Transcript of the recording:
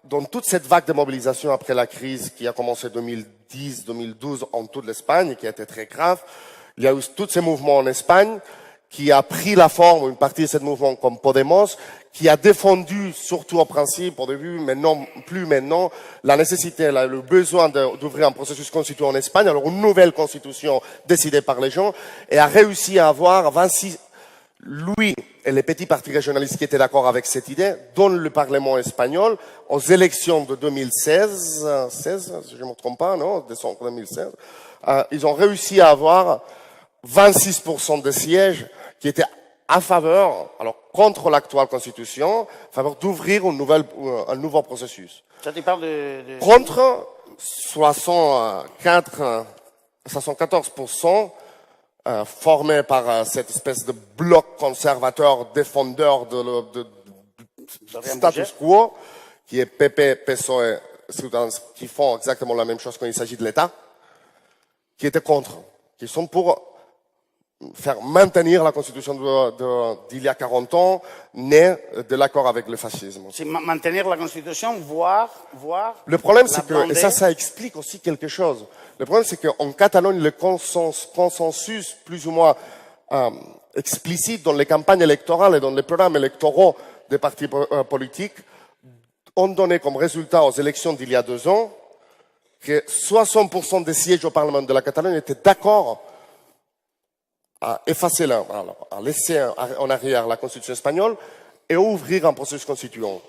dans toute cette vague de mobilisation après la crise qui a commencé 2010-2012 en toute l'Espagne et qui a été très grave, il y a eu tous ces mouvements en Espagne qui a pris la forme, une partie de ce mouvement comme Podemos, qui a défendu, surtout au principe, au début, mais non plus maintenant, la nécessité, le besoin d'ouvrir un processus constituant en Espagne, alors une nouvelle constitution décidée par les gens, et a réussi à avoir 26, lui et les petits partis régionalistes qui étaient d'accord avec cette idée, dans le Parlement espagnol, aux élections de 2016, si je ne me trompe pas, non, décembre 2016, ils ont réussi à avoir 26% des sièges qui étaient à faveur, alors contre l'actuelle constitution, en faveur d'ouvrir un nouveau processus. Ça tu parles Contre 74% formé par cette espèce de bloc conservateur défendeur de status quo, qui est PP, PSOE, Ciudadanos, qui font exactement la même chose quand il s'agit de l'État, qui étaient contre, qui sont pour faire maintenir la constitution d'il y a 40 ans, née de l'accord avec le fascisme. C'est maintenir la constitution, voir le problème, c'est que, et ça explique aussi quelque chose. Le problème, c'est qu'en Catalogne, le consensus plus ou moins explicite dans les campagnes électorales et dans les programmes électoraux des partis politiques ont donné comme résultat aux élections d'il y a 2 ans que 60% des sièges au Parlement de la Catalogne étaient d'accord à effacer à laisser en arrière la constitution espagnole et à ouvrir un processus constituant.